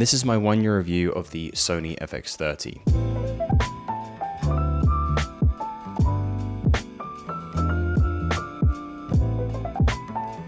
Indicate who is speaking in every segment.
Speaker 1: This is my 1-year review of the Sony FX30.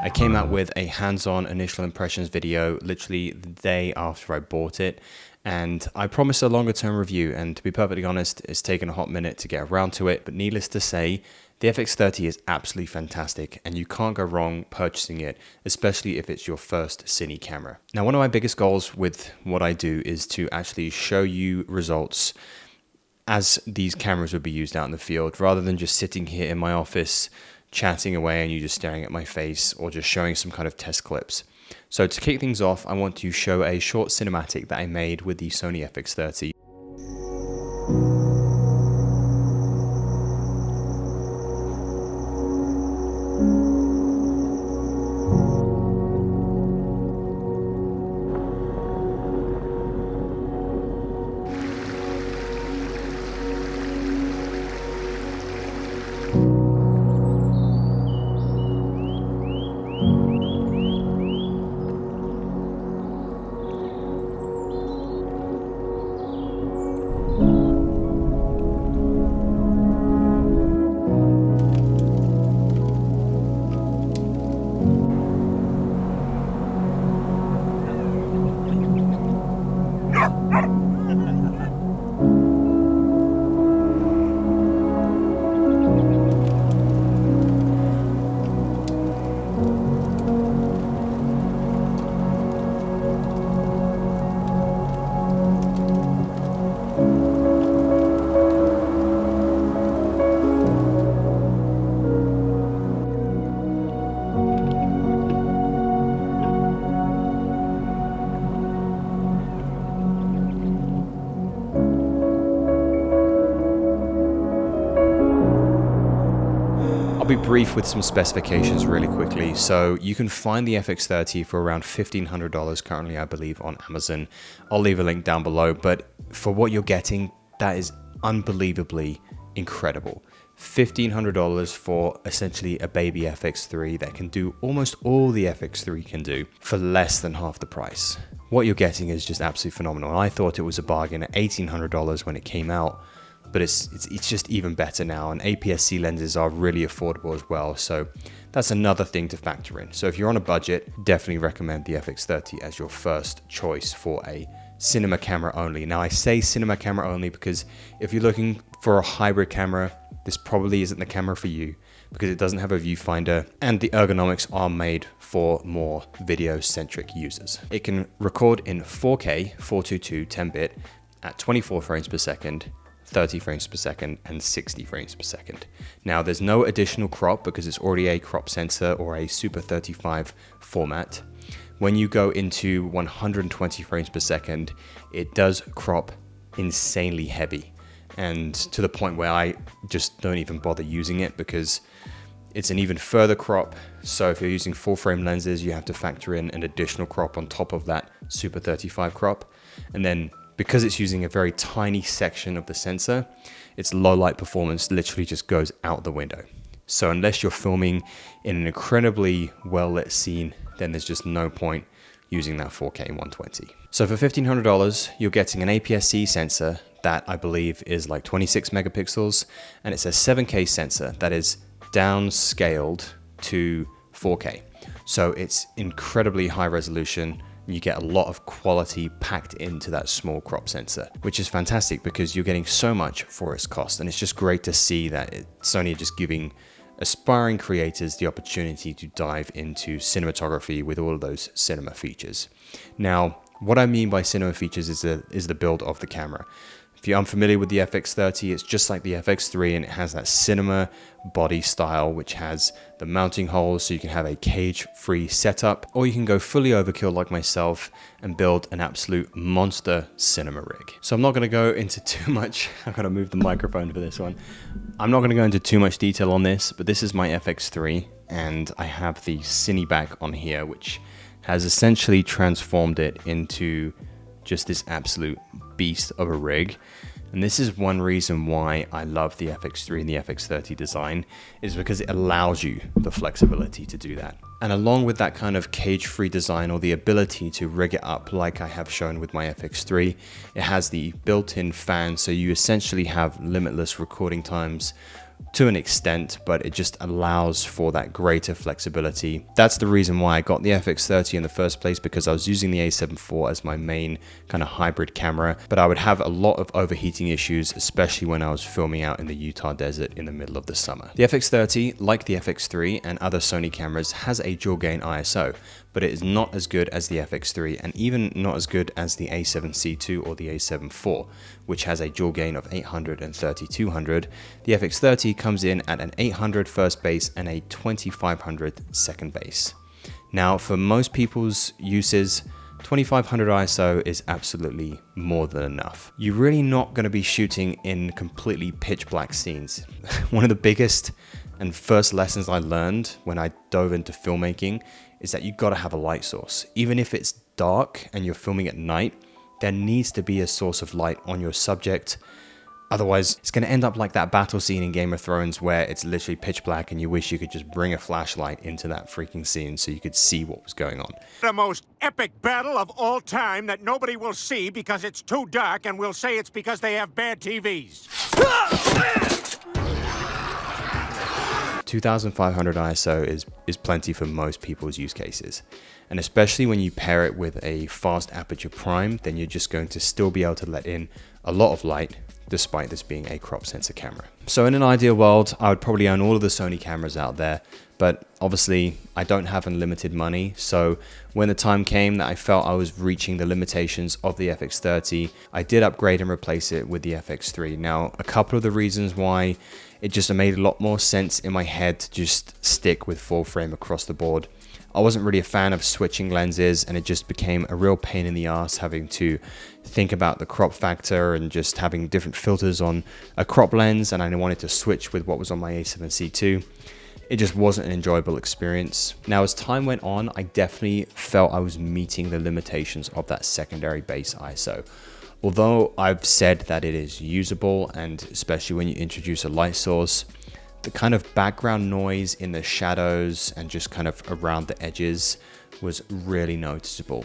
Speaker 1: I came out with a hands-on initial impressions video literally the day after I bought it, and I promised a longer term review, and to be perfectly honest, it's taken a hot minute to get around to it, but needless to say, the FX30 is absolutely fantastic and you can't go wrong purchasing it, especially if it's your first Cine camera. Now, one of my biggest goals with what I do is to actually show you results as these cameras would be used out in the field, rather than just sitting here in my office chatting away and you just staring at my face or just showing some kind of test clips. So to kick things off, I want to show a short cinematic that I made with the Sony FX30. I'll be brief with some specifications really quickly. So you can find the FX30 for around $1,500 currently, I believe, on Amazon. I'll leave a link down below, but for what you're getting, that is unbelievably incredible. $1,500 for essentially a baby FX3 that can do almost all the FX3 can do for less than half the price. What you're getting is just absolutely phenomenal. I thought it was a bargain at $1,800 when it came out, but it's just even better now, and APS-C lenses are really affordable as well, so that's another thing to factor in. So if you're on a budget, definitely recommend the FX30 as your first choice for a cinema camera only. Now, I say cinema camera only because if you're looking for a hybrid camera, this probably isn't the camera for you, because it doesn't have a viewfinder and the ergonomics are made for more video-centric users. It can record in 4K 422 10-bit at 24 frames per second, 30 frames per second, and 60 frames per second. Now, there's no additional crop because it's already a crop sensor or a Super 35 format. When you go into 120 frames per second, it does crop insanely heavy, and to the point where I just don't even bother using it because it's an even further crop. So if you're using full frame lenses, you have to factor in an additional crop on top of that Super 35 crop. And then because it's using a very tiny section of the sensor, its low light performance literally just goes out the window. So unless you're filming in an incredibly well lit scene, then there's just no point using that 4K 120. So for $1,500, you're getting an APS-C sensor that I believe is like 26 megapixels, and it's a 7K sensor that is downscaled to 4K. So it's incredibly high resolution. You get a lot of quality packed into that small crop sensor, which is fantastic because you're getting so much for its cost. And it's just great to see that Sony are just giving aspiring creators the opportunity to dive into cinematography with all of those cinema features. Now, what I mean by cinema features is the build of the camera. If you're unfamiliar with the FX30, it's just like the FX3, and it has that cinema body style, which has the mounting holes so you can have a cage-free setup, or you can go fully overkill like myself and build an absolute monster cinema rig. So I'm not going to go into too much. I've got to move the microphone for this one. I'm not going to go into too much detail on this, but this is my FX3, and I have the Cine back on here, which has essentially transformed it into just this absolute beast of a rig. And this is one reason why I love the FX3 and the FX30 design, is because it allows you the flexibility to do that. And along with that kind of cage-free design, or the ability to rig it up like I have shown with my FX3, it has the built-in fan, so you essentially have limitless recording times to an extent, but it just allows for that greater flexibility. That's the reason why I got the FX30 in the first place, because I was using the A7 IV as my main kind of hybrid camera, but I would have a lot of overheating issues, especially when I was filming out in the Utah desert in the middle of the summer. The FX30, like the FX3 and other Sony cameras, has a dual gain ISO, but it is not as good as the FX3 and even not as good as the A7C II or the A7 IV, which has a dual gain of 800 and 3200. The FX30 comes in at an 800 first base and a 2500 second base. Now, for most people's uses, 2500 ISO is absolutely more than enough. You're really not going to be shooting in completely pitch black scenes. One of the biggest and first lessons I learned when I dove into filmmaking is that you got to have a light source. Even if it's dark and you're filming at night, there needs to be a source of light on your subject. Otherwise, it's going to end up like that battle scene in Game of Thrones where it's literally pitch black and you wish you could just bring a flashlight into that freaking scene so you could see what was going on.
Speaker 2: The most epic battle of all time that nobody will see because it's too dark, and we'll say it's because they have bad TVs.
Speaker 1: 2500 ISO is plenty for most people's use cases. And especially when you pair it with a fast aperture prime, then you're just going to still be able to let in a lot of light despite this being a crop sensor camera. So in an ideal world, I would probably own all of the Sony cameras out there, but obviously I don't have unlimited money. So when the time came that I felt I was reaching the limitations of the FX30, I did upgrade and replace it with the FX3. Now, a couple of the reasons why: it just made a lot more sense in my head to just stick with full frame across the board. I wasn't really a fan of switching lenses, and it just became a real pain in the ass having to think about the crop factor and just having different filters on a crop lens, and I wanted to switch with what was on my A7C II. It just wasn't an enjoyable experience. Now, as time went on, I definitely felt I was meeting the limitations of that secondary base ISO. Although I've said that it is usable, and especially when you introduce a light source, the kind of background noise in the shadows and just kind of around the edges was really noticeable.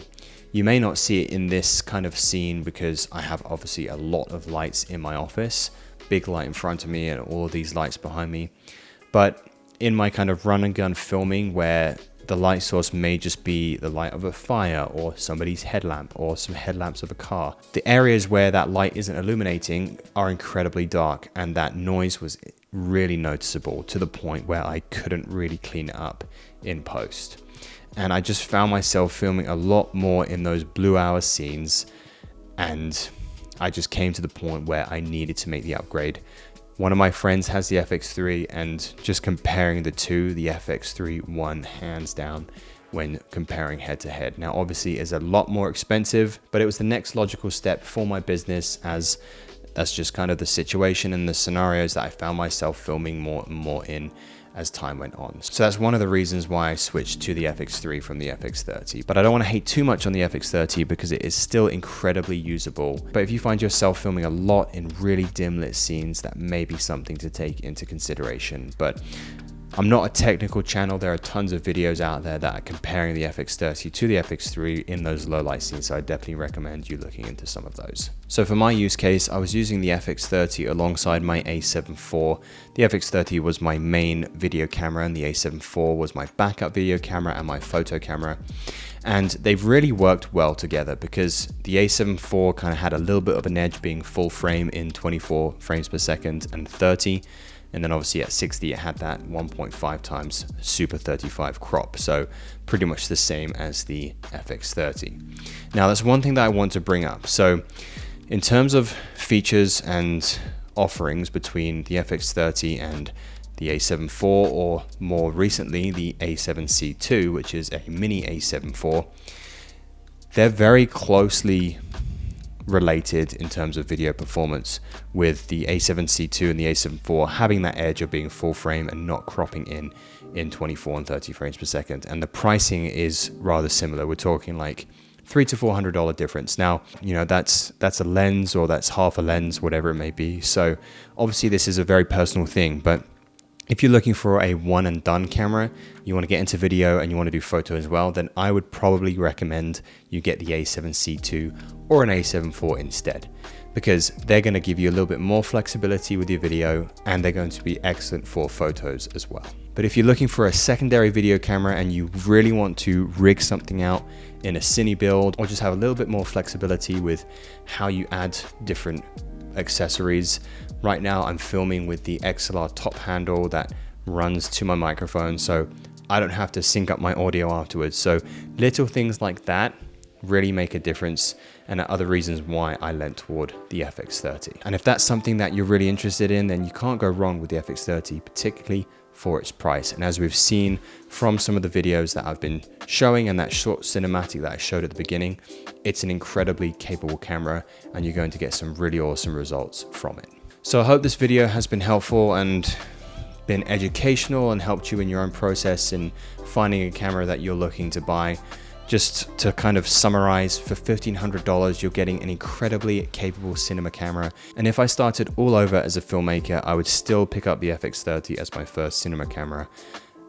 Speaker 1: You may not see it in this kind of scene because I have obviously a lot of lights in my office, big light in front of me and all of these lights behind me. But in my kind of run and gun filming, where the light source may just be the light of a fire or somebody's headlamp or some headlamps of a car, the areas where that light isn't illuminating are incredibly dark, and that noise was really noticeable to the point where I couldn't really clean it up in post. And I just found myself filming a lot more in those blue hour scenes, and I just came to the point where I needed to make the upgrade. One of my friends has the FX3, and just comparing the two, the FX3 won hands down when comparing head to head. Now, obviously, it's a lot more expensive, but it was the next logical step for my business, as that's just kind of the situation and the scenarios that I found myself filming more and more in as time went on. So that's one of the reasons why I switched to the FX3 from the FX30. But I don't want to hate too much on the FX30 because it is still incredibly usable. But if you find yourself filming a lot in really dim lit scenes, that may be something to take into consideration. But I'm not a technical channel. There are tons of videos out there that are comparing the FX30 to the FX3 in those low light scenes, so I definitely recommend you looking into some of those. So for my use case, I was using the FX30 alongside my A7 IV. The FX30 was my main video camera, and the A7 IV was my backup video camera and my photo camera. And they've really worked well together because the A7 IV kind of had a little bit of an edge being full frame in 24 frames per second and 30. And then obviously at 60, it had that 1.5 times Super 35 crop. So pretty much the same as the FX30. Now, that's one thing that I want to bring up. So in terms of features and offerings between the FX30 and the A7 IV, or more recently, the A7C II, which is a mini A7 IV, they're very closely related in terms of video performance, with the A7C II and the A7 IV having that edge of being full frame and not cropping in 24 and 30 frames per second. And the pricing is rather similar. We're talking like $300 to $400 difference. Now, you know, that's a lens, or that's half a lens, whatever it may be. So obviously this is a very personal thing, but If you're looking for a one and done camera, you want to get into video and you want to do photo as well, then I would probably recommend you get the A7C II or an A7 IV instead, because they're going to give you a little bit more flexibility with your video and they're going to be excellent for photos as well. But if you're looking for a secondary video camera and you really want to rig something out in a Cine build, or just have a little bit more flexibility with how you add different accessories. Right now I'm filming with the XLR top handle that runs to my microphone, so I don't have to sync up my audio afterwards. So little things like that really make a difference, and are other reasons why I lent toward the FX30. And if that's something that you're really interested in, then you can't go wrong with the FX30, particularly for its price. And as we've seen from some of the videos that I've been showing and that short cinematic that I showed at the beginning, it's an incredibly capable camera and you're going to get some really awesome results from it. So I hope this video has been helpful and been educational and helped you in your own process in finding a camera that you're looking to buy. Just to kind of summarize, for $1,500, you're getting an incredibly capable cinema camera. And if I started all over as a filmmaker, I would still pick up the FX30 as my first cinema camera.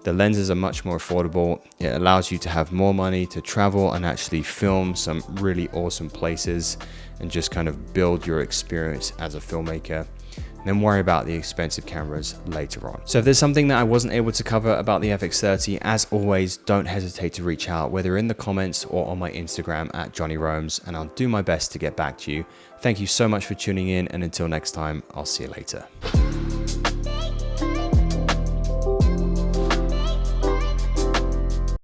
Speaker 1: The lenses are much more affordable. It allows you to have more money to travel and actually film some really awesome places and just kind of build your experience as a filmmaker. Then worry about the expensive cameras later on. So if there's something that I wasn't able to cover about the FX30, as always, don't hesitate to reach out, whether in the comments or on my Instagram at Johnny Roams, and I'll do my best to get back to you. Thank you so much for tuning in, and until next time, I'll see you later.